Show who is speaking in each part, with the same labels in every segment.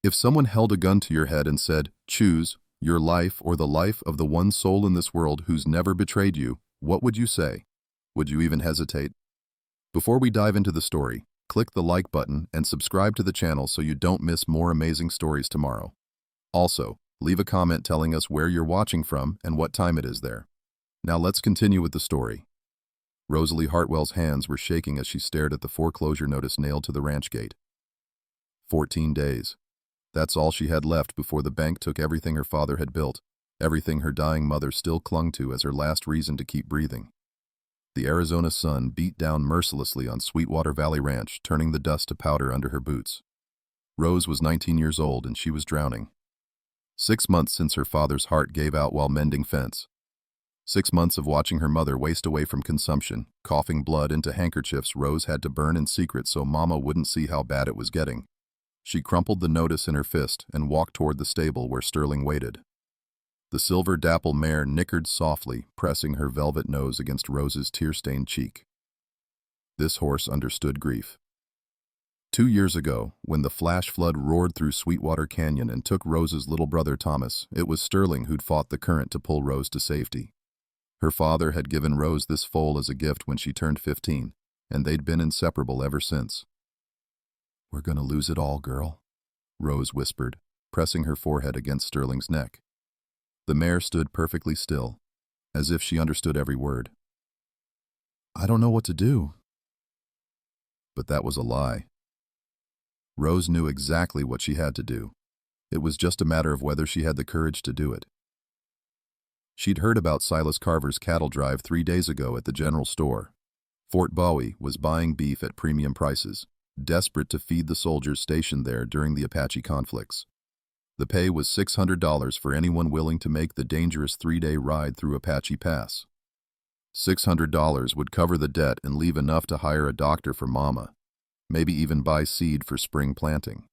Speaker 1: If someone held a gun to your head and said, choose your life or the life of the one soul in this world who's never betrayed you, what would you say? Would you even hesitate? Before we dive into the story, click the like button and subscribe to the channel so you don't miss more amazing stories tomorrow. Also, leave a comment telling us where you're watching from and what time it is there. Now let's continue with the story. Rosalie Hartwell's hands were shaking as she stared at the foreclosure notice nailed to the ranch gate. 14 days. That's all she had left before the bank took everything her father had built, everything her dying mother still clung to as her last reason to keep breathing. The Arizona sun beat down mercilessly on Sweetwater Valley Ranch, turning the dust to powder under her boots. Rose was 19 years old and she was drowning. 6 months since her father's heart gave out while mending fence. 6 months of watching her mother waste away from consumption, coughing blood into handkerchiefs Rose had to burn in secret so Mama wouldn't see how bad it was getting. She crumpled the notice in her fist and walked toward the stable where Sterling waited. The silver dapple mare nickered softly, pressing her velvet nose against Rose's tear-stained cheek. This horse understood grief. 2 years ago, when the flash flood roared through Sweetwater Canyon and took Rose's little brother Thomas, it was Sterling who'd fought the current to pull Rose to safety. Her father had given Rose this foal as a gift when she turned 15, and they'd been inseparable ever since. "We're gonna lose it all, girl," Rose whispered, pressing her forehead against Sterling's neck. The mare stood perfectly still, as if she understood every word. "I don't know what to do." But that was a lie. Rose knew exactly what she had to do. It was just a matter of whether she had the courage to do it. She'd heard about Silas Carver's cattle drive 3 days ago at the general store. Fort Bowie was buying beef at premium prices, desperate to feed the soldiers stationed there during the Apache conflicts. The pay was $600 for anyone willing to make the dangerous 3-day ride through Apache Pass. $600 would cover the debt and leave enough to hire a doctor for Mama, maybe even buy seed for spring planting.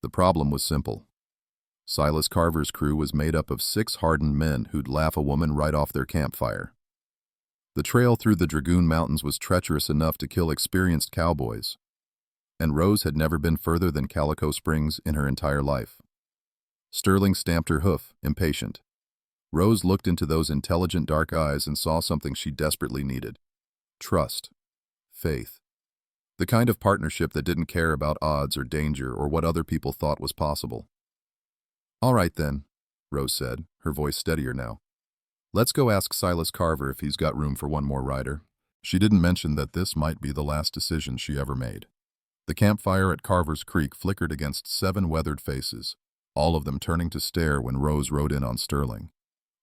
Speaker 1: The problem was simple. Silas Carver's crew was made up of 6 hardened men who'd laugh a woman right off their campfire. The trail through the Dragoon Mountains was treacherous enough to kill experienced cowboys, and Rose had never been further than Calico Springs in her entire life. Sterling stamped her hoof, impatient. Rose looked into those intelligent dark eyes and saw something she desperately needed. Trust. Faith. The kind of partnership that didn't care about odds or danger or what other people thought was possible. "All right then," Rose said, her voice steadier now. "Let's go ask Silas Carver if he's got room for one more rider." She didn't mention that this might be the last decision she ever made. The campfire at Carver's Creek flickered against 7 weathered faces, all of them turning to stare when Rose rode in on Sterling.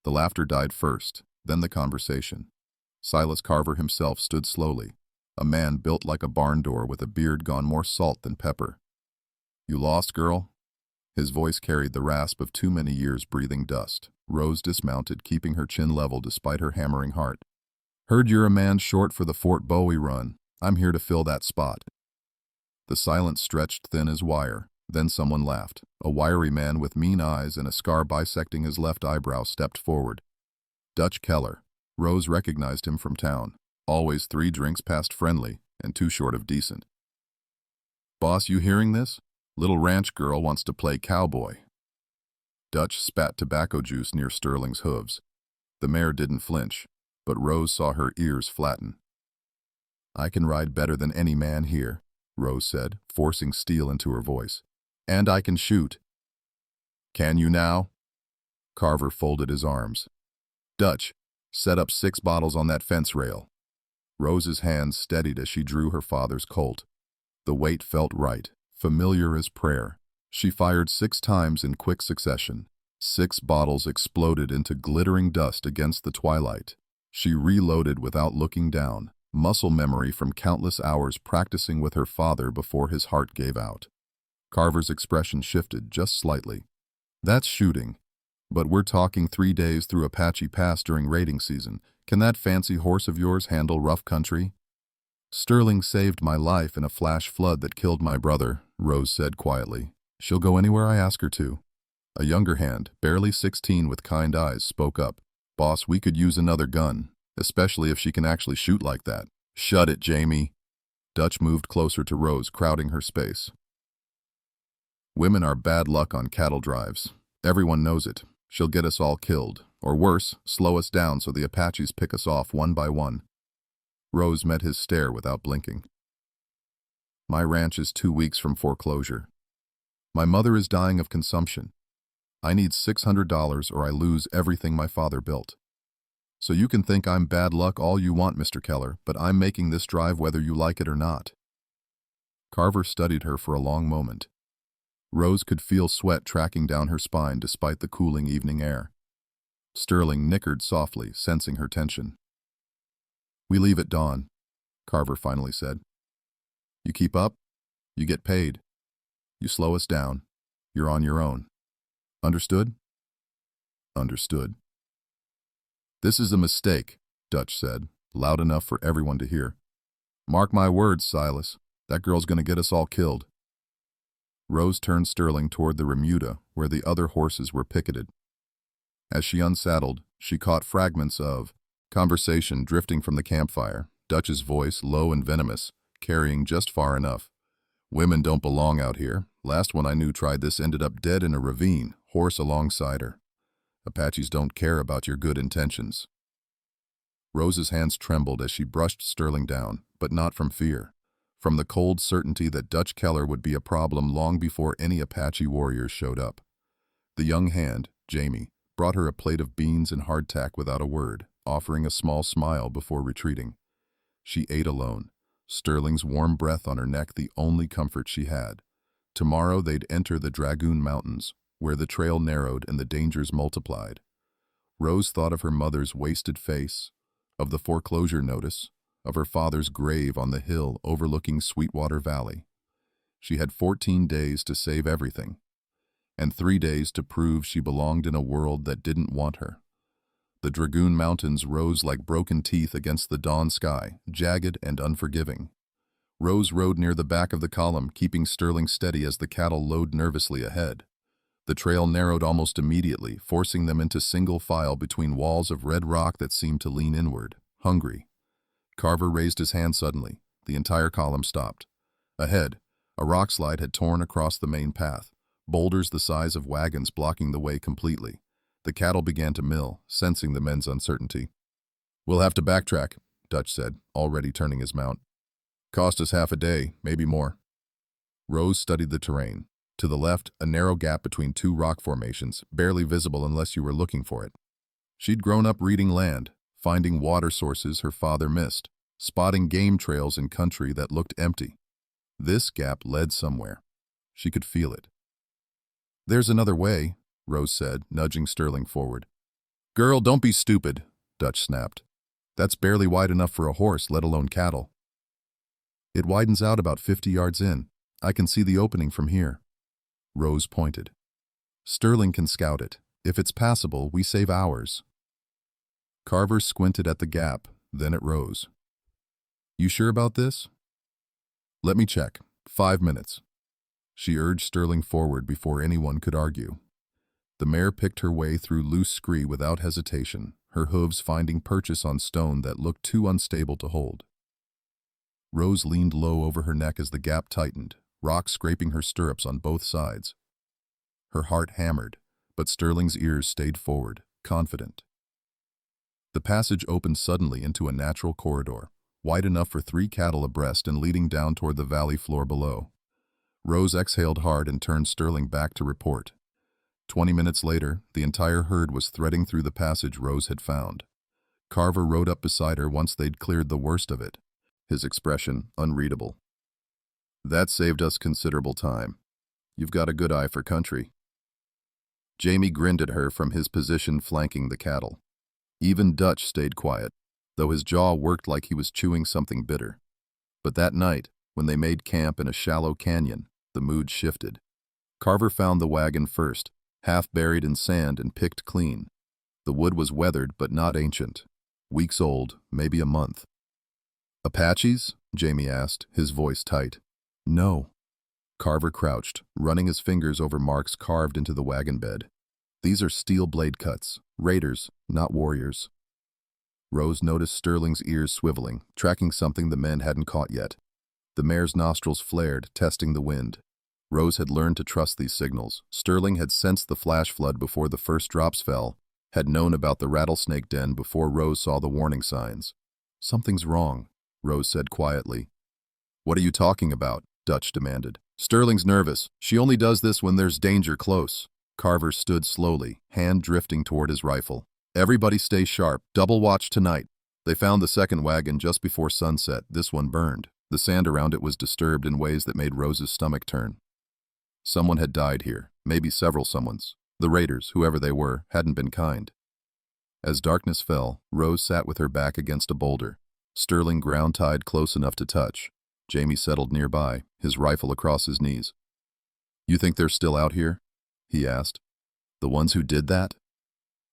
Speaker 1: The laughter died first, then the conversation. Silas Carver himself stood slowly, a man built like a barn door with a beard gone more salt than pepper. "You lost, girl?" His voice carried the rasp of too many years breathing dust. Rose dismounted, keeping her chin level despite her hammering heart. "Heard you're a man short for the Fort Bowie run. I'm here to fill that spot." The silence stretched thin as wire. Then someone laughed. A wiry man with mean eyes and a scar bisecting his left eyebrow stepped forward. Dutch Keller. Rose recognized him from town. Always 3 drinks past friendly and too short of decent. "Boss, you hearing this? Little ranch girl wants to play cowboy." Dutch spat tobacco juice near Sterling's hooves. The mare didn't flinch, but Rose saw her ears flatten. "I can ride better than any man here," Rose said, forcing steel into her voice. "And I can shoot." "Can you now?" Carver folded his arms. "Dutch, set up 6 bottles on that fence rail." Rose's hands steadied as she drew her father's Colt. The weight felt right, familiar as prayer. She fired 6 times in quick succession. 6 bottles exploded into glittering dust against the twilight. She reloaded without looking down, muscle memory from countless hours practicing with her father before his heart gave out. Carver's expression shifted just slightly. "That's shooting. But we're talking 3 days through Apache Pass during raiding season. Can that fancy horse of yours handle rough country?" "Sterling saved my life in a flash flood that killed my brother," Rose said quietly. "She'll go anywhere I ask her to." A younger hand, barely 16 with kind eyes, spoke up. "Boss, we could use another gun, especially if she can actually shoot like that." "Shut it, Jamie." Dutch moved closer to Rose, crowding her space. Women are bad luck on cattle drives. Everyone knows it. She'll get us all killed. Or worse, slow us down so the Apaches pick us off one by one. Rose met his stare without blinking. My ranch is 2 weeks from foreclosure. My mother is dying of consumption. I need $600 or I lose everything my father built. So you can think I'm bad luck all you want, Mr. Keller, but I'm making this drive whether you like it or not. Carver studied her for a long moment. Rose could feel sweat tracking down her spine despite the cooling evening air. Sterling nickered softly, sensing her tension. We leave at dawn, Carver finally said. You keep up, you get paid. You slow us down, you're on your own. Understood? Understood. This is a mistake, Dutch said, loud enough for everyone to hear. Mark my words, Silas. That girl's gonna get us all killed. Rose turned Sterling toward the remuda, where the other horses were picketed. As she unsaddled, she caught fragments of conversation drifting from the campfire, Dutch's voice low and venomous, carrying just far enough. Women don't belong out here. Last one I knew tried this ended up dead in a ravine, horse alongside her. Apaches don't care about your good intentions. Rose's hands trembled as she brushed Sterling down, but not from fear. From the cold certainty that Dutch Keller would be a problem long before any Apache warriors showed up. The young hand, Jamie, brought her a plate of beans and hardtack without a word, offering a small smile before retreating. She ate alone, Sterling's warm breath on her neck the only comfort she had. Tomorrow they'd enter the Dragoon Mountains, where the trail narrowed and the dangers multiplied. Rose thought of her mother's wasted face, of the foreclosure notice, of her father's grave on the hill overlooking Sweetwater Valley. She had 14 days to save everything, and 3 days to prove she belonged in a world that didn't want her. The Dragoon Mountains rose like broken teeth against the dawn sky, jagged and unforgiving. Rose rode near the back of the column, keeping Sterling steady as the cattle lowed nervously ahead. The trail narrowed almost immediately, forcing them into single file between walls of red rock that seemed to lean inward, hungry. Carver raised his hand suddenly. The entire column stopped. Ahead, a rock slide had torn across the main path, boulders the size of wagons blocking the way completely. The cattle began to mill, sensing the men's uncertainty. We'll have to backtrack, Dutch said, already turning his mount. Cost us half a day, maybe more. Rose studied the terrain. To the left, a narrow gap between two rock formations, barely visible unless you were looking for it. She'd grown up reading land, finding water sources her father missed, spotting game trails in country that looked empty. This gap led somewhere. She could feel it. There's another way, Rose said, nudging Sterling forward. Girl, don't be stupid, Dutch snapped. That's barely wide enough for a horse, let alone cattle. It widens out about 50 yards in. I can see the opening from here. Rose pointed. Sterling can scout it. If it's passable, we save hours. Carver squinted at the gap, then at Rose. You sure about this? Let me check. 5 minutes. She urged Sterling forward before anyone could argue. The mare picked her way through loose scree without hesitation, her hooves finding purchase on stone that looked too unstable to hold. Rose leaned low over her neck as the gap tightened, rocks scraping her stirrups on both sides. Her heart hammered, but Sterling's ears stayed forward, confident. The passage opened suddenly into a natural corridor, wide enough for 3 cattle abreast and leading down toward the valley floor below. Rose exhaled hard and turned Sterling back to report. 20 minutes later, the entire herd was threading through the passage Rose had found. Carver rode up beside her once they'd cleared the worst of it, his expression unreadable. That saved us considerable time. You've got a good eye for country. Jamie grinned at her from his position flanking the cattle. Even Dutch stayed quiet, though his jaw worked like he was chewing something bitter. But that night, when they made camp in a shallow canyon, the mood shifted. Carver found the wagon first, half buried in sand and picked clean. The wood was weathered but not ancient. Weeks old, maybe a month. Apaches? Jamie asked, his voice tight. No. Carver crouched, running his fingers over marks carved into the wagon bed. These are steel blade cuts. Raiders, not warriors. Rose noticed Sterling's ears swiveling, tracking something the men hadn't caught yet. The mare's nostrils flared, testing the wind. Rose had learned to trust these signals. Sterling had sensed the flash flood before the first drops fell, had known about the rattlesnake den before Rose saw the warning signs. "Something's wrong," Rose said quietly. "What are you talking about?" Dutch demanded. "Sterling's nervous. She only does this when there's danger close." Carver stood slowly, hand drifting toward his rifle. "Everybody stay sharp. Double watch tonight." They found the second wagon just before sunset. This one burned. The sand around it was disturbed in ways that made Rose's stomach turn. Someone had died here, maybe several someones. The raiders, whoever they were, hadn't been kind. As darkness fell, Rose sat with her back against a boulder. Sterling ground-tied close enough to touch. Jamie settled nearby, his rifle across his knees. "You think they're still out here?" he asked. "The ones who did that?"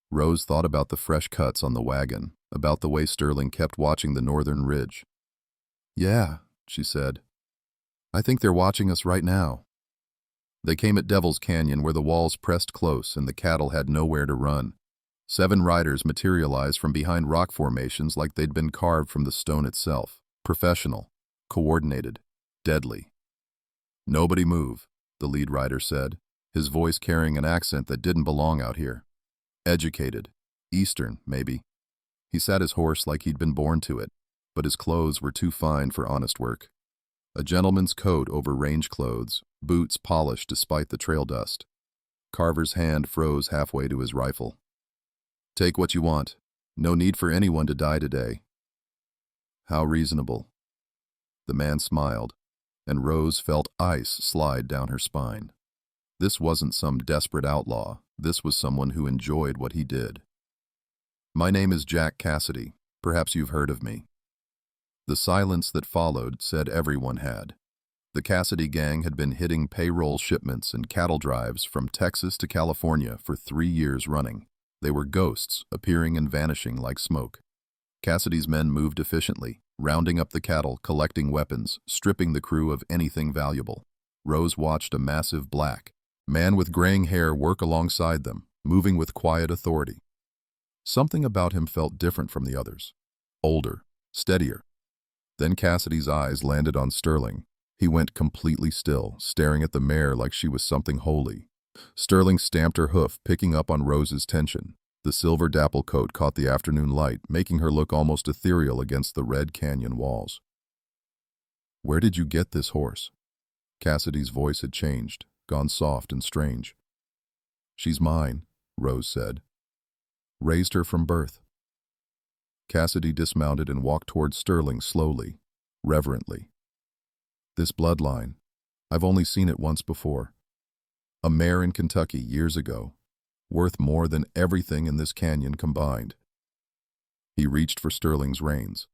Speaker 1: Rose thought about the fresh cuts on the wagon, about the way Sterling kept watching the northern ridge. "Yeah," she said. "I think they're watching us right now." They came at Devil's Canyon where the walls pressed close and the cattle had nowhere to run. 7 riders materialized from behind rock formations like they'd been carved from the stone itself. Professional, coordinated, deadly. "Nobody move," the lead rider said, his voice carrying an accent that didn't belong out here. Educated. Eastern, maybe. He sat his horse like he'd been born to it, but his clothes were too fine for honest work. A gentleman's coat over range clothes, boots polished despite the trail dust. Carver's hand froze halfway to his rifle. "Take what you want. No need for anyone to die today." "How reasonable." The man smiled, and Rose felt ice slide down her spine. This wasn't some desperate outlaw. This was someone who enjoyed what he did. "My name is Jack Cassidy. Perhaps you've heard of me." The silence that followed said everyone had. The Cassidy gang had been hitting payroll shipments and cattle drives from Texas to California for 3 years running. They were ghosts, appearing and vanishing like smoke. Cassidy's men moved efficiently, rounding up the cattle, collecting weapons, stripping the crew of anything valuable. Rose watched a massive black man with graying hair work alongside them, moving with quiet authority. Something about him felt different from the others. Older, steadier. Then Cassidy's eyes landed on Sterling. He went completely still, staring at the mare like she was something holy. Sterling stamped her hoof, picking up on Rose's tension. The silver dapple coat caught the afternoon light, making her look almost ethereal against the red canyon walls. "Where did you get this horse?" Cassidy's voice had changed, gone soft and strange. "She's mine," Rose said. "Raised her from birth." Cassidy dismounted and walked toward Sterling slowly, reverently. "This bloodline, I've only seen it once before. A mare in Kentucky years ago, worth more than everything in this canyon combined." He reached for Sterling's reins.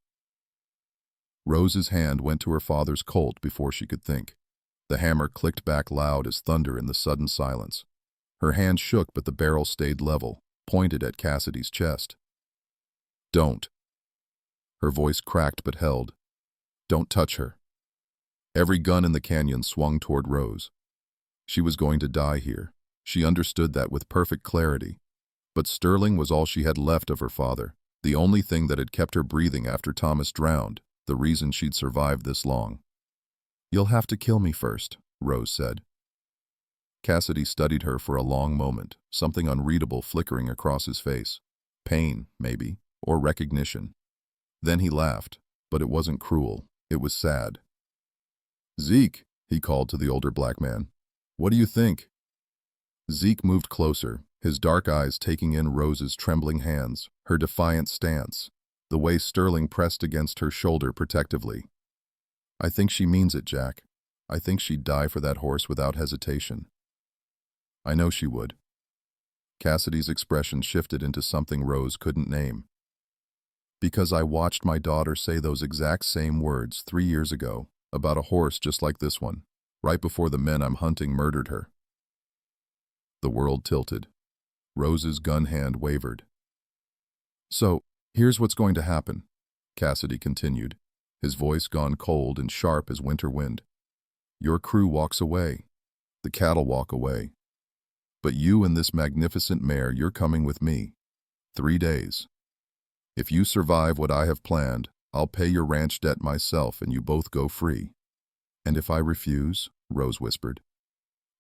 Speaker 1: Rose's hand went to her father's colt before she could think. The hammer clicked back loud as thunder in the sudden silence. Her hand shook, but the barrel stayed level, pointed at Cassidy's chest. "Don't." Her voice cracked but held. "Don't touch her." Every gun in the canyon swung toward Rose. She was going to die here. She understood that with perfect clarity. But Sterling was all she had left of her father, the only thing that had kept her breathing after Thomas drowned, the reason she'd survived this long. "You'll have to kill me first," Rose said. Cassidy studied her for a long moment, something unreadable flickering across his face. Pain, maybe, or recognition. Then he laughed, but it wasn't cruel, it was sad. "Zeke," he called to the older black man. "What do you think?" Zeke moved closer, his dark eyes taking in Rose's trembling hands, her defiant stance, the way Sterling pressed against her shoulder protectively. "I think she means it, Jack. I think she'd die for that horse without hesitation." "I know she would." Cassidy's expression shifted into something Rose couldn't name. "Because I watched my daughter say those exact same words 3 years ago, about a horse just like this one, right before the men I'm hunting murdered her." The world tilted. Rose's gun hand wavered. "So, here's what's going to happen," Cassidy continued, his voice gone cold and sharp as winter wind. "Your crew walks away. The cattle walk away. But you and this magnificent mare, you're coming with me. 3 days. If you survive what I have planned, I'll pay your ranch debt myself and you both go free." "And if I refuse?" Rose whispered.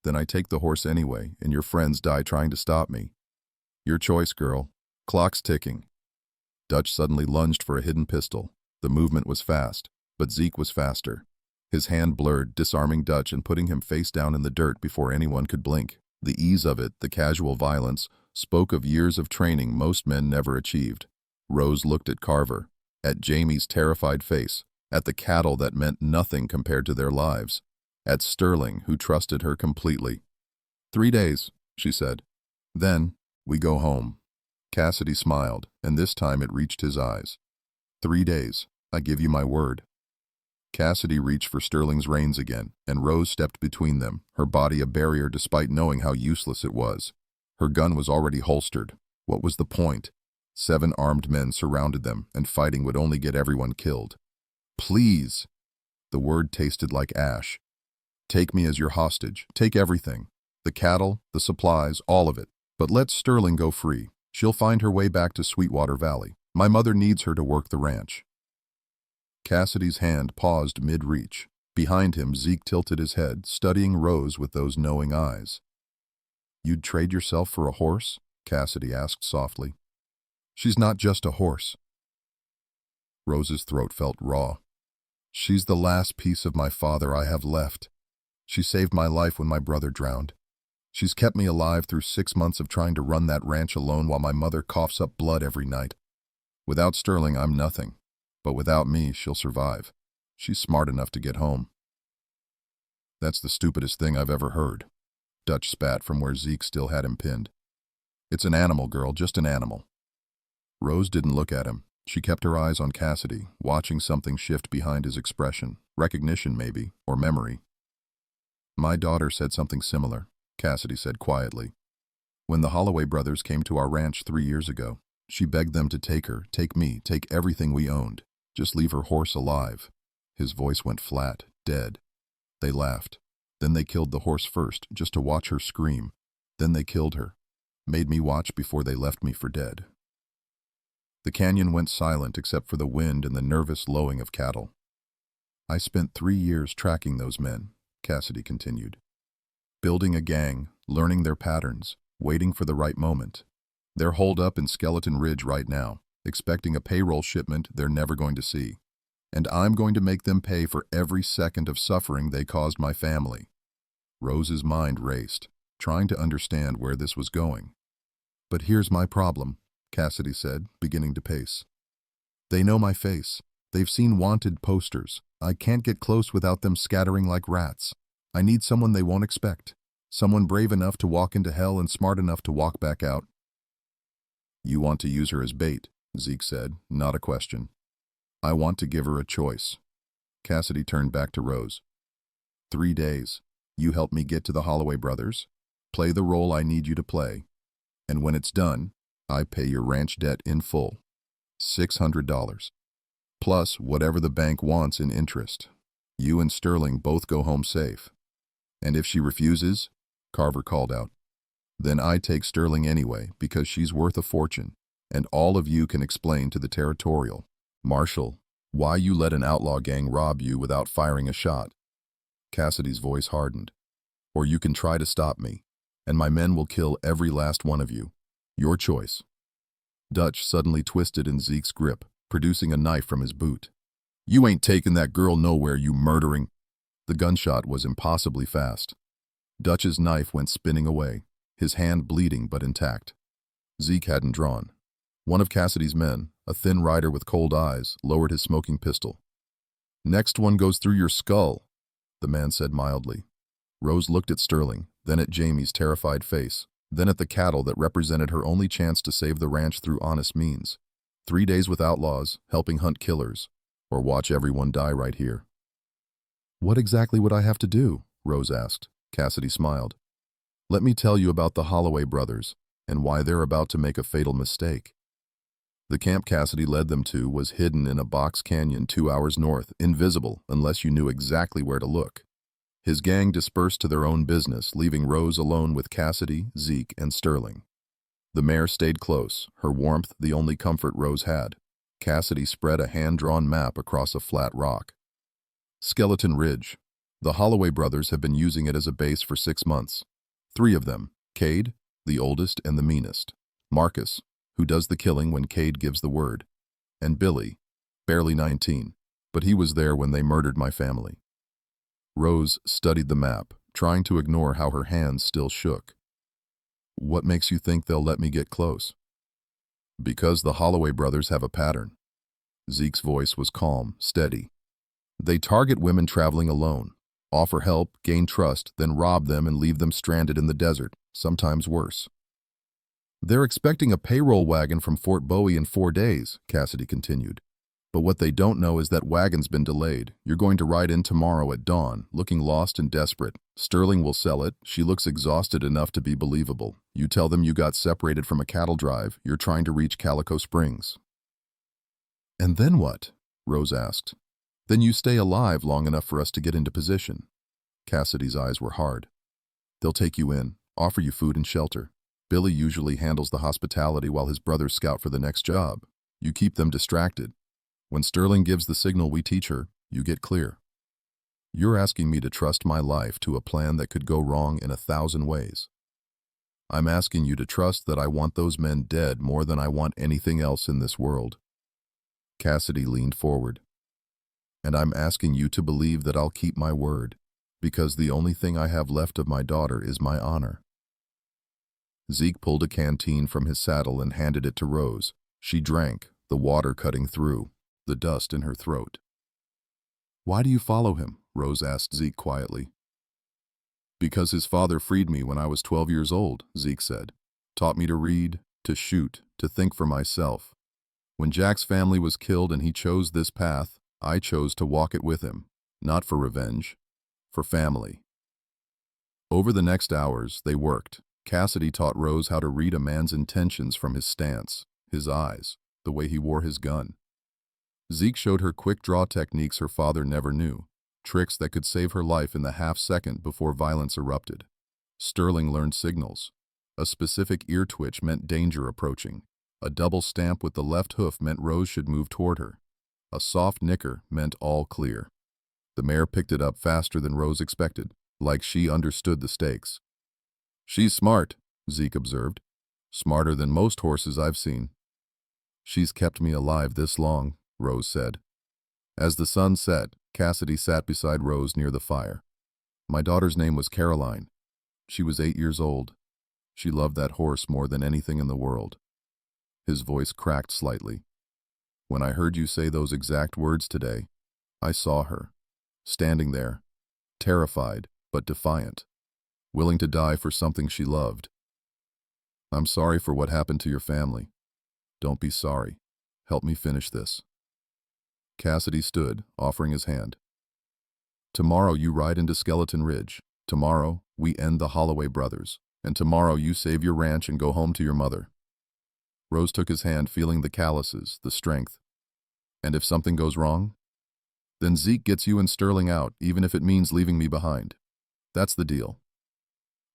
Speaker 1: Then I take the horse anyway, and your friends die trying to stop me. Your choice, girl. Clock's ticking. Dutch suddenly lunged for a hidden pistol. The movement was fast, but Zeke was faster. His hand blurred, disarming Dutch and putting him face down in the dirt before anyone could blink. The ease of it, the casual violence, spoke of years of training most men never achieved. Rose looked at Carver, at Jamie's terrified face, at the cattle that meant nothing compared to their lives, at Sterling, who trusted her completely. 3 days, she said. Then, we go home. Cassidy smiled, and this time it reached his eyes. 3 days, I give you my word. Cassidy reached for Sterling's reins again, and Rose stepped between them, her body a barrier despite knowing how useless it was. Her gun was already holstered. What was the point? 7 armed men surrounded them, and fighting would only get everyone killed. Please! The word tasted like ash. Take me as your hostage. Take everything. The cattle, the supplies, all of it. But let Sterling go free. She'll find her way back to Sweetwater Valley. My mother needs her to work the ranch. Cassidy's hand paused mid-reach. Behind him, Zeke tilted his head, studying Rose with those knowing eyes. You'd trade yourself for a horse? Cassidy asked softly. She's not just a horse. Rose's throat felt raw. She's the last piece of my father I have left. She saved my life when my brother drowned. She's kept me alive through 6 months of trying to run that ranch alone while my mother coughs up blood every night. Without Sterling, I'm nothing. But without me, she'll survive. She's smart enough to get home. That's the stupidest thing I've ever heard. Dutch spat from where Zeke still had him pinned. It's an animal, girl, just an animal. Rose didn't look at him. She kept her eyes on Cassidy, watching something shift behind his expression. Recognition, maybe, or memory. My daughter said something similar, Cassidy said quietly. When the Holloway brothers came to our ranch 3 years ago, she begged them to take her, take me, take everything we owned. Just leave her horse alive. His voice went flat, dead. They laughed. Then they killed the horse first, just to watch her scream. Then they killed her. Made me watch before they left me for dead. The canyon went silent except for the wind and the nervous lowing of cattle. I spent 3 years tracking those men, Cassidy continued. Building a gang, learning their patterns, waiting for the right moment. They're holed up in Skeleton Ridge right now, expecting a payroll shipment they're never going to see. And I'm going to make them pay for every second of suffering they caused my family. Rose's mind raced, trying to understand where this was going. But here's my problem, Cassidy said, beginning to pace. They know my face. They've seen wanted posters. I can't get close without them scattering like rats. I need someone they won't expect. Someone brave enough to walk into hell and smart enough to walk back out. You want to use her as bait, Zeke said, not a question. I want to give her a choice. Cassidy turned back to Rose. 3 days. You help me get to the Holloway brothers. Play the role I need you to play. And when it's done, I pay your ranch debt in full. $600. Plus whatever the bank wants in interest. You and Sterling both go home safe. And if she refuses, Carver called out, then I take Sterling anyway because she's worth a fortune, and all of you can explain to the territorial, Marshal, why you let an outlaw gang rob you without firing a shot. Cassidy's voice hardened. Or you can try to stop me, and my men will kill every last one of you. Your choice. Dutch suddenly twisted in Zeke's grip, producing a knife from his boot. You ain't taking that girl nowhere, you murdering. The gunshot was impossibly fast. Dutch's knife went spinning away, his hand bleeding but intact. Zeke hadn't drawn. One of Cassidy's men, a thin rider with cold eyes, lowered his smoking pistol. Next one goes through your skull, the man said mildly. Rose looked at Sterling, then at Jamie's terrified face, then at the cattle that represented her only chance to save the ranch through honest means. 3 days with outlaws, helping hunt killers, or watch everyone die right here. What exactly would I have to do? Rose asked. Cassidy smiled. Let me tell you about the Holloway brothers, and why they're about to make a fatal mistake. The camp Cassidy led them to was hidden in a box canyon 2 hours north, invisible unless you knew exactly where to look. His gang dispersed to their own business, leaving Rose alone with Cassidy, Zeke, and Sterling. The mare stayed close, her warmth the only comfort Rose had. Cassidy spread a hand-drawn map across a flat rock. Skeleton Ridge. The Holloway brothers have been using it as a base for 6 months. 3 of them, Cade, the oldest and the meanest, Marcus, who does the killing when Cade gives the word, and Billy, barely 19, but he was there when they murdered my family. Rose studied the map, trying to ignore how her hands still shook. What makes you think they'll let me get close? Because the Holloway brothers have a pattern. Zeke's voice was calm, steady. They target women traveling alone, offer help, gain trust, then rob them and leave them stranded in the desert, sometimes worse. They're expecting a payroll wagon from Fort Bowie in 4 days, Cassidy continued. But what they don't know is that wagon's been delayed. You're going to ride in tomorrow at dawn, looking lost and desperate. Sterling will sell it. She looks exhausted enough to be believable. You tell them you got separated from a cattle drive. You're trying to reach Calico Springs. And then what? Rose asked. Then you stay alive long enough for us to get into position. Cassidy's eyes were hard. They'll take you in, offer you food and shelter. Billy usually handles the hospitality while his brothers scout for the next job. You keep them distracted. When Sterling gives the signal we teach her, you get clear. You're asking me to trust my life to a plan that could go wrong in 1,000 ways. I'm asking you to trust that I want those men dead more than I want anything else in this world. Cassidy leaned forward. And I'm asking you to believe that I'll keep my word, because the only thing I have left of my daughter is my honor. Zeke pulled a canteen from his saddle and handed it to Rose. She drank, the water cutting through, the dust in her throat. Why do you follow him? Rose asked Zeke quietly. Because his father freed me when I was 12 years old, Zeke said. Taught me to read, to shoot, to think for myself. When Jack's family was killed and he chose this path, I chose to walk it with him, not for revenge, for family. Over the next hours, they worked. Cassidy taught Rose how to read a man's intentions from his stance, his eyes, the way he wore his gun. Zeke showed her quick draw techniques her father never knew, tricks that could save her life in the half-second before violence erupted. Sterling learned signals. A specific ear twitch meant danger approaching. A double stamp with the left hoof meant Rose should move toward her. A soft nicker meant all clear. The mare picked it up faster than Rose expected, like she understood the stakes. She's smart, Zeke observed. Smarter than most horses I've seen. She's kept me alive this long, Rose said. As the sun set, Cassidy sat beside Rose near the fire. My daughter's name was Caroline. She was 8 years old. She loved that horse more than anything in the world. His voice cracked slightly. When I heard you say those exact words today, I saw her, standing there, terrified but defiant, willing to die for something she loved. I'm sorry for what happened to your family. Don't be sorry. Help me finish this. Cassidy stood, offering his hand. Tomorrow you ride into Skeleton Ridge. Tomorrow we end the Holloway brothers. And tomorrow you save your ranch and go home to your mother. Rose took his hand, feeling the calluses, the strength. And if something goes wrong? Then Zeke gets you and Sterling out, even if it means leaving me behind. That's the deal.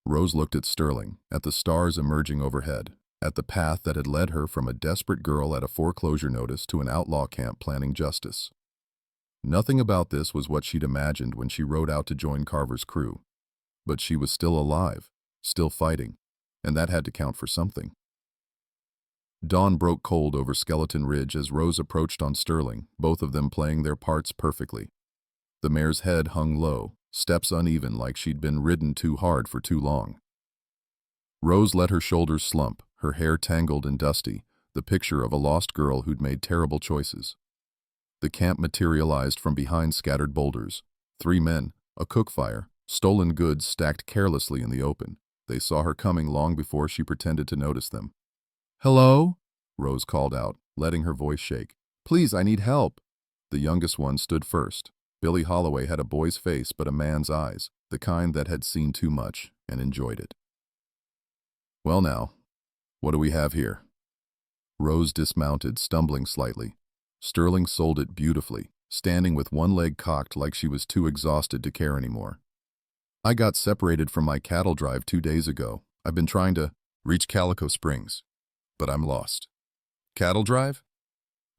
Speaker 1: Rose looked at Sterling, at the stars emerging overhead, at the path that had led her from a desperate girl at a foreclosure notice to an outlaw camp planning justice. Nothing about this was what she'd imagined when she rode out to join Carver's crew. But she was still alive, still fighting, and that had to count for something. Dawn broke cold over Skeleton Ridge as Rose approached on Sterling, both of them playing their parts perfectly. The mare's head hung low, steps uneven like she'd been ridden too hard for too long. Rose let her shoulders slump, her hair tangled and dusty, the picture of a lost girl who'd made terrible choices. The camp materialized from behind scattered boulders. 3 men, a cook fire, stolen goods stacked carelessly in the open. They saw her coming long before she pretended to notice them. Hello? Rose called out, letting her voice shake. Please, I need help. The youngest one stood first. Billy Holloway had a boy's face but a man's eyes, the kind that had seen too much and enjoyed it. Well now, what do we have here? Rose dismounted, stumbling slightly. Sterling sold it beautifully, standing with one leg cocked like she was too exhausted to care anymore. I got separated from my cattle drive 2 days ago. I've been trying to reach Calico Springs, but I'm lost. Cattle drive?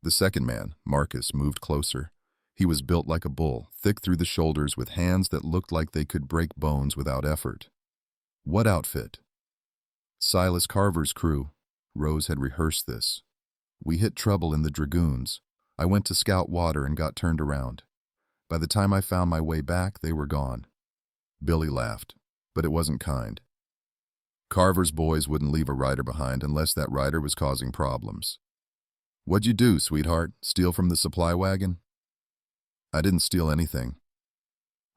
Speaker 1: The second man, Marcus, moved closer. He was built like a bull, thick through the shoulders with hands that looked like they could break bones without effort. What outfit? Silas Carver's crew. Rose had rehearsed this. We hit trouble in the Dragoons. I went to scout water and got turned around. By the time I found my way back, they were gone. Billy laughed, but it wasn't kind. Carver's boys wouldn't leave a rider behind unless that rider was causing problems. What'd you do, sweetheart? Steal from the supply wagon? I didn't steal anything.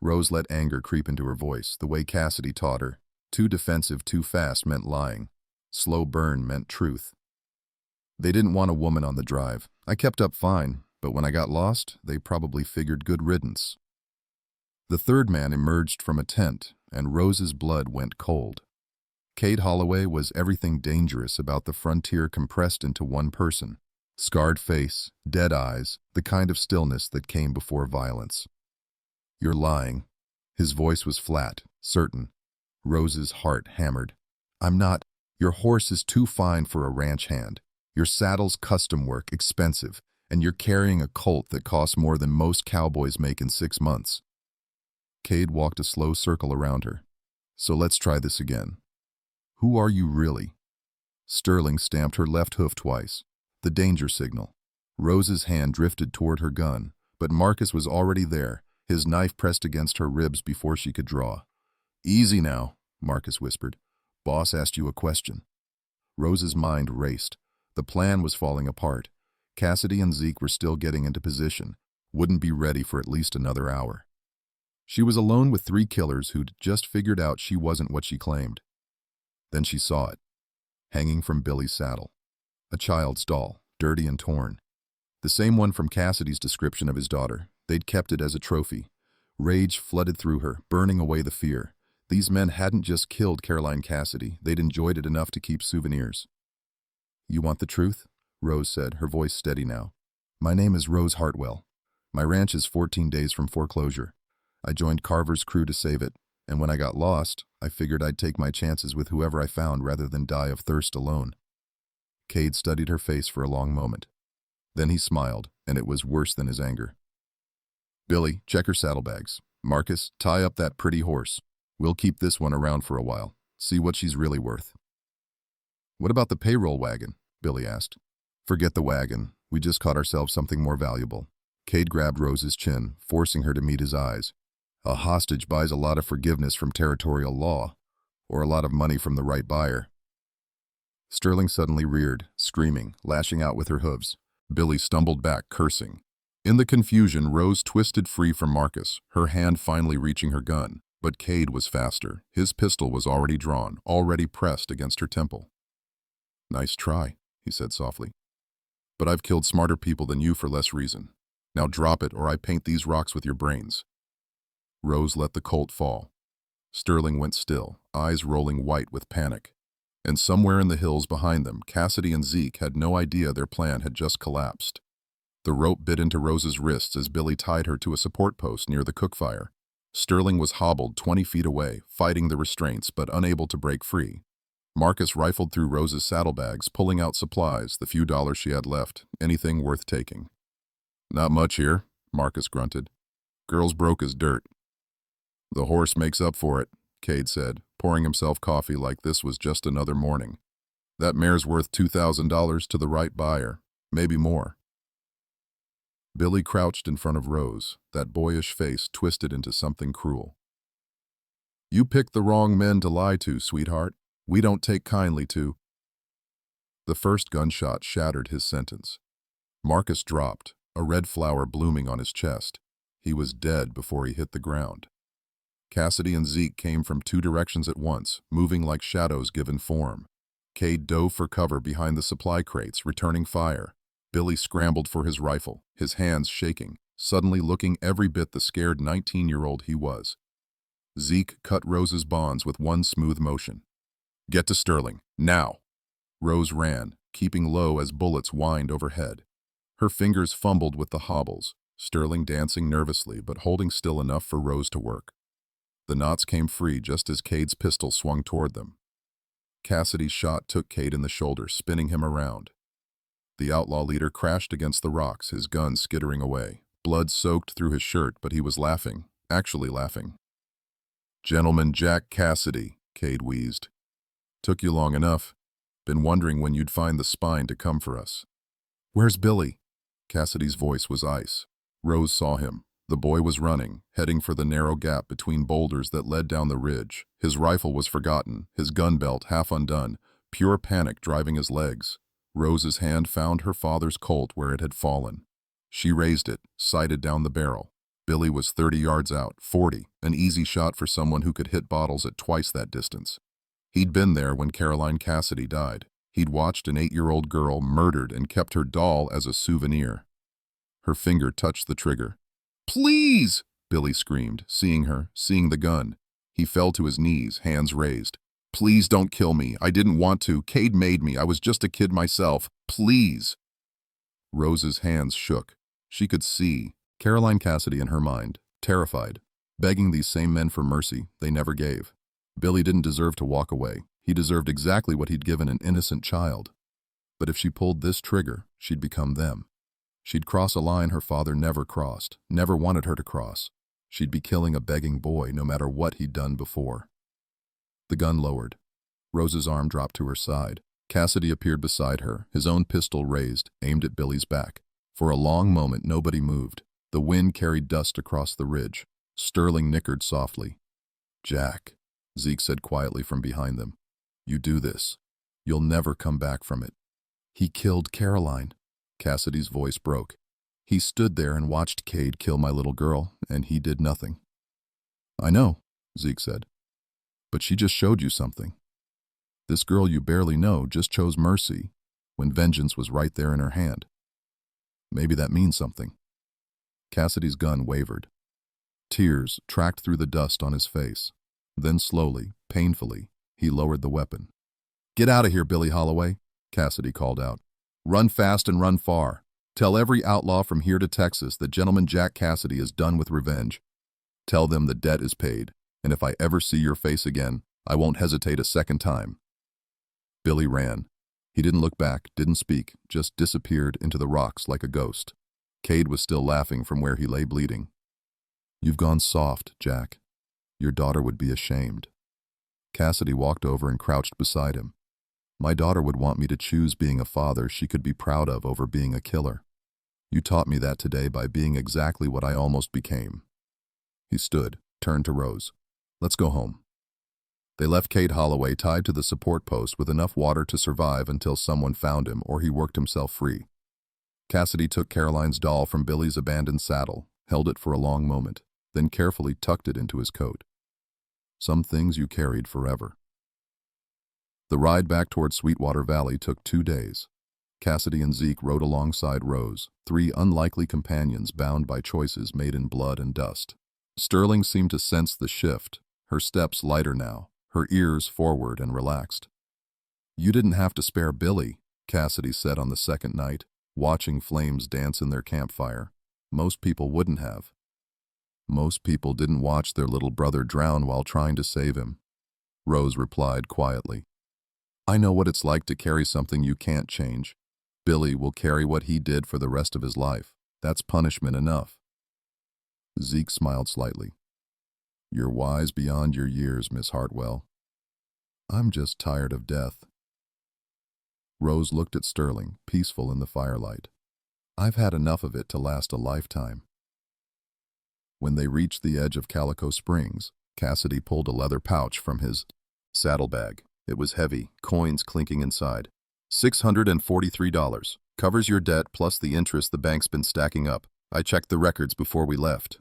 Speaker 1: Rose let anger creep into her voice, the way Cassidy taught her. Too defensive, too fast meant lying. Slow burn meant truth. They didn't want a woman on the drive. I kept up fine, but when I got lost, they probably figured good riddance. The third man emerged from a tent, and Rose's blood went cold. Cade Holloway was everything dangerous about the frontier compressed into one person. Scarred face, dead eyes, the kind of stillness that came before violence. You're lying. His voice was flat, certain. Rose's heart hammered. I'm not. Your horse is too fine for a ranch hand. Your saddle's custom work, expensive, and you're carrying a colt that costs more than most cowboys make in 6 months. Cade walked a slow circle around her. So let's try this again. Who are you really? Sterling stamped her left hoof twice. The danger signal. Rose's hand drifted toward her gun, but Marcus was already there, his knife pressed against her ribs before she could draw. Easy now, Marcus whispered. Boss asked you a question. Rose's mind raced. The plan was falling apart. Cassidy and Zeke were still getting into position, wouldn't be ready for at least another hour. She was alone with 3 killers who'd just figured out she wasn't what she claimed. Then she saw it, hanging from Billy's saddle. A child's doll, dirty and torn. The same one from Cassidy's description of his daughter. They'd kept it as a trophy. Rage flooded through her, burning away the fear. These men hadn't just killed Caroline Cassidy, they'd enjoyed it enough to keep souvenirs. You want the truth? Rose said, her voice steady now. My name is Rose Hartwell. My ranch is 14 days from foreclosure. I joined Carver's crew to save it, and when I got lost, I figured I'd take my chances with whoever I found rather than die of thirst alone. Cade studied her face for a long moment. Then he smiled, and it was worse than his anger. Billy, check her saddlebags. Marcus, tie up that pretty horse. We'll keep this one around for a while. See what she's really worth. What about the payroll wagon? Billy asked. Forget the wagon. We just caught ourselves something more valuable. Cade grabbed Rose's chin, forcing her to meet his eyes. A hostage buys a lot of forgiveness from territorial law, or a lot of money from the right buyer. Sterling suddenly reared, screaming, lashing out with her hooves. Billy stumbled back, cursing. In the confusion, Rose twisted free from Marcus, her hand finally reaching her gun. But Cade was faster. His pistol was already drawn, already pressed against her temple. Nice try, he said softly. But I've killed smarter people than you for less reason. Now drop it or I paint these rocks with your brains. Rose let the Colt fall. Sterling went still, eyes rolling white with panic. And somewhere in the hills behind them, Cassidy and Zeke had no idea their plan had just collapsed. The rope bit into Rose's wrists as Billy tied her to a support post near the cook fire. Sterling was hobbled 20 feet away, fighting the restraints but unable to break free. Marcus rifled through Rose's saddlebags, pulling out supplies, the few dollars she had left, anything worth taking. Not much here, Marcus grunted. Girl's broke as dirt. The horse makes up for it, Cade said, pouring himself coffee like this was just another morning. That mare's worth $2,000 to the right buyer, maybe more. Billy crouched in front of Rose, that boyish face twisted into something cruel. You picked the wrong men to lie to, sweetheart. We don't take kindly to. The first gunshot shattered his sentence. Marcus dropped, a red flower blooming on his chest. He was dead before he hit the ground. Cassidy and Zeke came from 2 directions at once, moving like shadows given form. Cade dove for cover behind the supply crates, returning fire. Billy scrambled for his rifle, his hands shaking, suddenly looking every bit the scared 19-year-old he was. Zeke cut Rose's bonds with one smooth motion. Get to Sterling, now! Rose ran, keeping low as bullets whined overhead. Her fingers fumbled with the hobbles, Sterling dancing nervously but holding still enough for Rose to work. The knots came free just as Cade's pistol swung toward them. Cassidy's shot took Cade in the shoulder, spinning him around. The outlaw leader crashed against the rocks, his gun skittering away, Blood soaked through his shirt, but he was laughing, actually laughing. "Gentleman Jack Cassidy," Cade wheezed. "Took you long enough. Been wondering when you'd find the spine to come for us." "Where's Billy?" Cassidy's voice was ice. Rose saw him. The boy was running, heading for the narrow gap between boulders that led down the ridge. His rifle was forgotten, his gun belt half undone, pure panic driving his legs. Rose's hand found her father's Colt where it had fallen. She raised it, sighted down the barrel. Billy was 30 yards out, 40, an easy shot for someone who could hit bottles at twice that distance. He'd been there when Caroline Cassidy died. He'd watched an 8-year-old girl murdered and kept her doll as a souvenir. Her finger touched the trigger. "Please!" Billy screamed, seeing her, seeing the gun. He fell to his knees, hands raised. "Please don't kill me. I didn't want to. Cade made me. I was just a kid myself. Please!" Rose's hands shook. She could see Caroline Cassidy in her mind, terrified, begging these same men for mercy they never gave. Billy didn't deserve to walk away. He deserved exactly what he'd given an innocent child. But if she pulled this trigger, she'd become them. She'd cross a line her father never crossed, never wanted her to cross. She'd be killing a begging boy no matter what he'd done before. The gun lowered. Rose's arm dropped to her side. Cassidy appeared beside her, his own pistol raised, aimed at Billy's back. For a long moment, nobody moved. The wind carried dust across the ridge. Sterling nickered softly. "Jack," Zeke said quietly from behind them. "You do this. You'll never come back from it." "He killed Caroline." Cassidy's voice broke. "He stood there and watched Cade kill my little girl, and he did nothing." "I know," Zeke said. "But she just showed you something. This girl you barely know just chose mercy when vengeance was right there in her hand. Maybe that means something." Cassidy's gun wavered. Tears tracked through the dust on his face. Then slowly, painfully, he lowered the weapon. "Get out of here, Billy Holloway," Cassidy called out. "Run fast and run far. Tell every outlaw from here to Texas that Gentleman Jack Cassidy is done with revenge. Tell them the debt is paid, and if I ever see your face again, I won't hesitate a second time." Billy ran. He didn't look back, didn't speak, just disappeared into the rocks like a ghost. Cade was still laughing from where he lay bleeding. "You've gone soft, Jack. Your daughter would be ashamed." Cassidy walked over and crouched beside him. "My daughter would want me to choose being a father she could be proud of over being a killer. You taught me that today by being exactly what I almost became." He stood, turned to Rose. "Let's go home." They left Cade Holloway tied to the support post with enough water to survive until someone found him or he worked himself free. Cassidy took Caroline's doll from Billy's abandoned saddle, held it for a long moment, then carefully tucked it into his coat. Some things you carried forever. The ride back toward Sweetwater Valley took 2 days. Cassidy and Zeke rode alongside Rose, 3 unlikely companions bound by choices made in blood and dust. Sterling seemed to sense the shift, her steps lighter now, her ears forward and relaxed. "You didn't have to spare Billy," Cassidy said on the second night, watching flames dance in their campfire. "Most people wouldn't have." "Most people didn't watch their little brother drown while trying to save him," Rose replied quietly. "I know what it's like to carry something you can't change. Billy will carry what he did for the rest of his life. That's punishment enough." Zeke smiled slightly. "You're wise beyond your years, Miss Hartwell. I'm just tired of death." Rose looked at Sterling, peaceful in the firelight. "I've had enough of it to last a lifetime." When they reached the edge of Calico Springs, Cassidy pulled a leather pouch from his saddlebag. It was heavy, coins clinking inside. $643. Covers your debt plus the interest the bank's been stacking up. I checked the records before we left."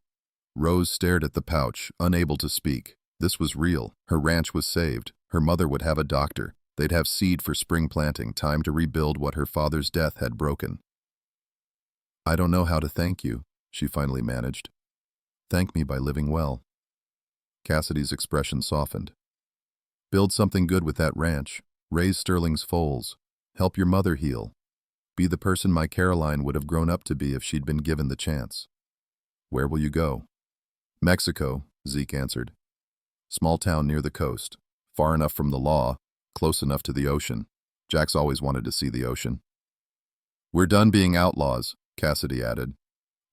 Speaker 1: Rose stared at the pouch, unable to speak. This was real. Her ranch was saved. Her mother would have a doctor. They'd have seed for spring planting, time to rebuild what her father's death had broken. "I don't know how to thank you," she finally managed. "Thank me by living well." Cassidy's expression softened. "Build something good with that ranch. Raise Sterling's foals. Help your mother heal. Be the person my Caroline would have grown up to be if she'd been given the chance." "Where will you go?" "Mexico," Zeke answered. "Small town near the coast. Far enough from the law, close enough to the ocean. Jack's always wanted to see the ocean." "We're done being outlaws," Cassidy added.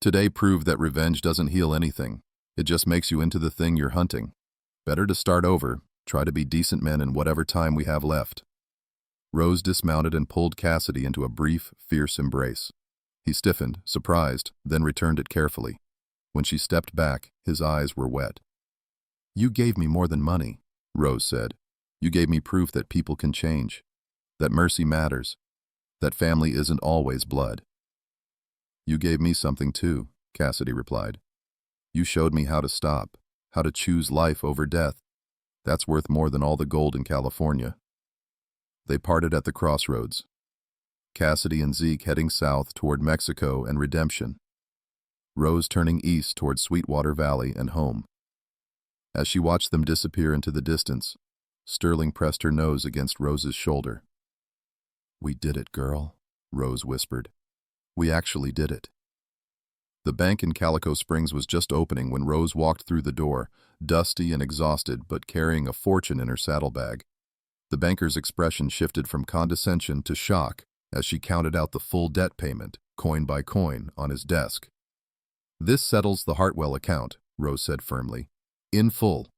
Speaker 1: Today proved that revenge doesn't heal anything. It just makes you into the thing you're hunting. Better to start over, try to be decent men in whatever time we have left. Rose dismounted and pulled Cassidy into a brief, fierce embrace. He stiffened, surprised, then returned it carefully. When she stepped back, his eyes were wet. "You gave me more than money," Rose said. "You gave me proof that people can change, that mercy matters, that family isn't always blood." "You gave me something too," Cassidy replied. "You showed me how to stop, how to choose life over death. That's worth more than all the gold in California." They parted at the crossroads. Cassidy and Zeke heading south toward Mexico and redemption. Rose turning east toward Sweetwater Valley and home. As she watched them disappear into the distance, Sterling pressed her nose against Rose's shoulder. "We did it, girl," Rose whispered. "We actually did it." The bank in Calico Springs was just opening when Rose walked through the door, dusty and exhausted but carrying a fortune in her saddlebag. The banker's expression shifted from condescension to shock as she counted out the full debt payment, coin by coin, on his desk. "This settles the Hartwell account," Rose said firmly. "In full.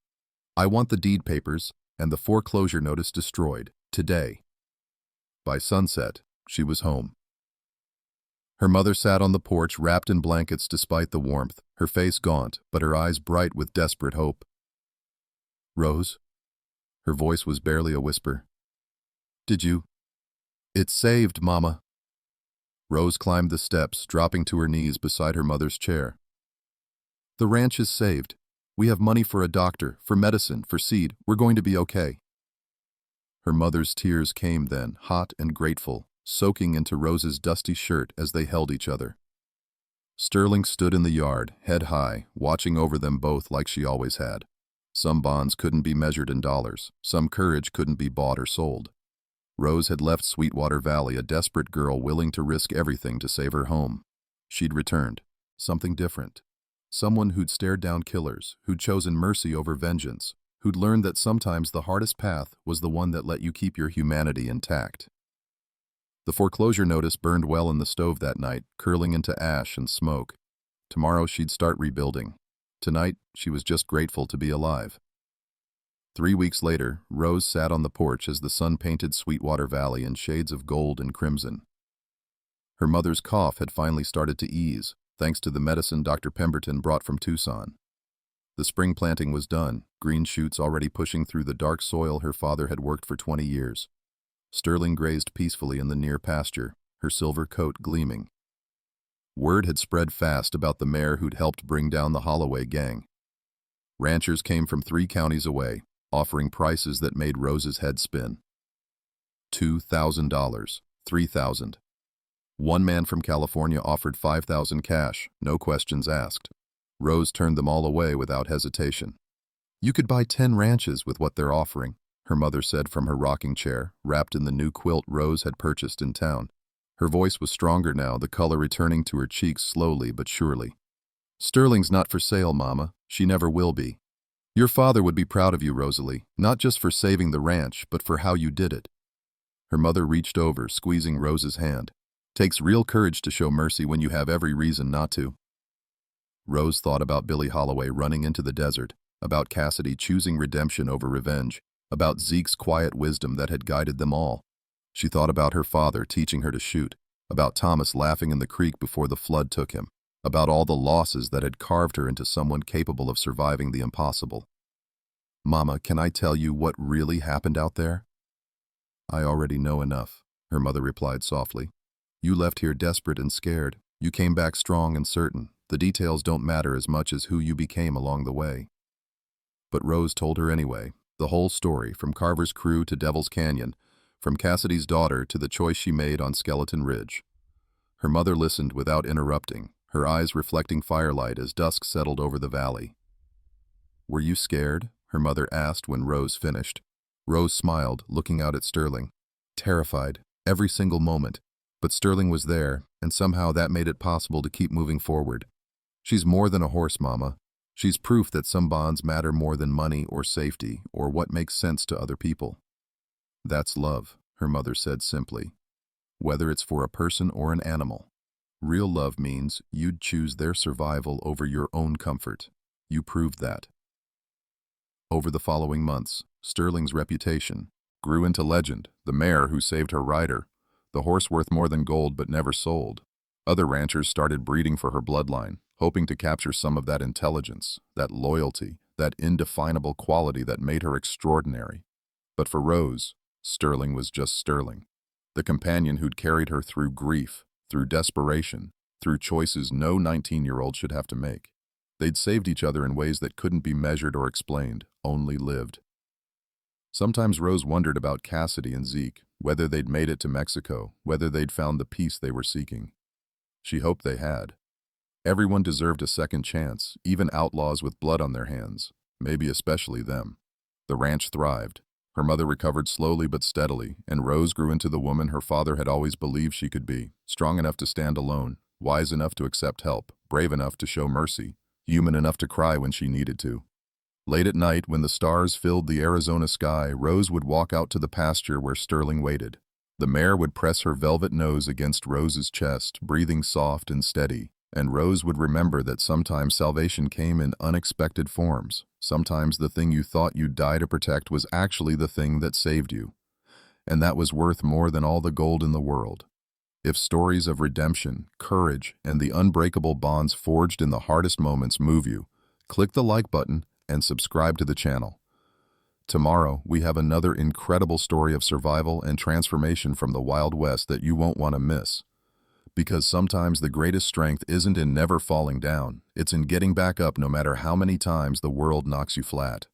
Speaker 1: I want the deed papers and the foreclosure notice destroyed, today." By sunset, she was home. Her mother sat on the porch wrapped in blankets despite the warmth, her face gaunt, but her eyes bright with desperate hope. "Rose?" Her voice was barely a whisper. "Did you?" "It's saved, Mama." Rose climbed the steps, dropping to her knees beside her mother's chair. "The ranch is saved. We have money for a doctor, for medicine, for seed. We're going to be okay." Her mother's tears came then, hot and grateful, soaking into Rose's dusty shirt as they held each other. Sterling stood in the yard, head high, watching over them both like she always had. Some bonds couldn't be measured in dollars, some courage couldn't be bought or sold. Rose had left Sweetwater Valley a desperate girl willing to risk everything to save her home. She'd returned, something different. Someone who'd stared down killers, who'd chosen mercy over vengeance, who'd learned that sometimes the hardest path was the one that let you keep your humanity intact. The foreclosure notice burned well in the stove that night, curling into ash and smoke. Tomorrow she'd start rebuilding. Tonight, she was just grateful to be alive. 3 weeks later, Rose sat on the porch as the sun painted Sweetwater Valley in shades of gold and crimson. Her mother's cough had finally started to ease, thanks to the medicine Dr. Pemberton brought from Tucson. The spring planting was done, green shoots already pushing through the dark soil her father had worked for 20 years. Sterling grazed peacefully in the near pasture, her silver coat gleaming. Word had spread fast about the mare who'd helped bring down the Holloway gang. Ranchers came from 3 counties away, offering prices that made Rose's head spin. $2,000, $3,000. One man from California offered $5,000 cash, no questions asked. Rose turned them all away without hesitation. "You could buy 10 ranches with what they're offering," her mother said from her rocking chair, wrapped in the new quilt Rose had purchased in town. Her voice was stronger now, the color returning to her cheeks slowly but surely. "Sterling's not for sale, Mama. She never will be. Your father would be proud of you, Rosalie, not just for saving the ranch, but for how you did it." Her mother reached over, squeezing Rose's hand. "Takes real courage to show mercy when you have every reason not to." Rose thought about Billy Holloway running into the desert, about Cassidy choosing redemption over revenge, about Zeke's quiet wisdom that had guided them all. She thought about her father teaching her to shoot, about Thomas laughing in the creek before the flood took him, about all the losses that had carved her into someone capable of surviving the impossible. "Mama, can I tell you what really happened out there?" "I already know enough," her mother replied softly. "You left here desperate and scared. You came back strong and certain. The details don't matter as much as who you became along the way." But Rose told her anyway, the whole story, from Carver's Crew to Devil's Canyon, from Cassidy's daughter to the choice she made on Skeleton Ridge. Her mother listened without interrupting, her eyes reflecting firelight as dusk settled over the valley. "Were you scared?" her mother asked when Rose finished. Rose smiled, looking out at Sterling. Terrified, every single moment. But Sterling was there, and somehow that made it possible to keep moving forward. "She's more than a horse, Mama. She's proof that some bonds matter more than money or safety or what makes sense to other people." "That's love," her mother said simply. "Whether it's for a person or an animal." Real love means you'd choose their survival over your own comfort. You proved that. Over the following months, Sterling's reputation grew into legend, the mare who saved her rider, the horse worth more than gold but never sold. Other ranchers started breeding for her bloodline, hoping to capture some of that intelligence, that loyalty, that indefinable quality that made her extraordinary. But for Rose, Sterling was just Sterling, the companion who'd carried her through grief, through desperation, through choices no 19-year-old should have to make. They'd saved each other in ways that couldn't be measured or explained, only lived. Sometimes Rose wondered about Cassidy and Zeke, whether they'd made it to Mexico, whether they'd found the peace they were seeking. She hoped they had. Everyone deserved a second chance, even outlaws with blood on their hands, maybe especially them. The ranch thrived. Her mother recovered slowly but steadily, and Rose grew into the woman her father had always believed she could be, strong enough to stand alone, wise enough to accept help, brave enough to show mercy, human enough to cry when she needed to. Late at night, when the stars filled the Arizona sky, Rose would walk out to the pasture where Sterling waited. The mare would press her velvet nose against Rose's chest, breathing soft and steady, and Rose would remember that sometimes salvation came in unexpected forms. Sometimes the thing you thought you'd die to protect was actually the thing that saved you. And that was worth more than all the gold in the world. If stories of redemption, courage, and the unbreakable bonds forged in the hardest moments move you, click the like button and subscribe to the channel. Tomorrow, we have another incredible story of survival and transformation from the Wild West that you won't want to miss. Because sometimes the greatest strength isn't in never falling down, it's in getting back up no matter how many times the world knocks you flat.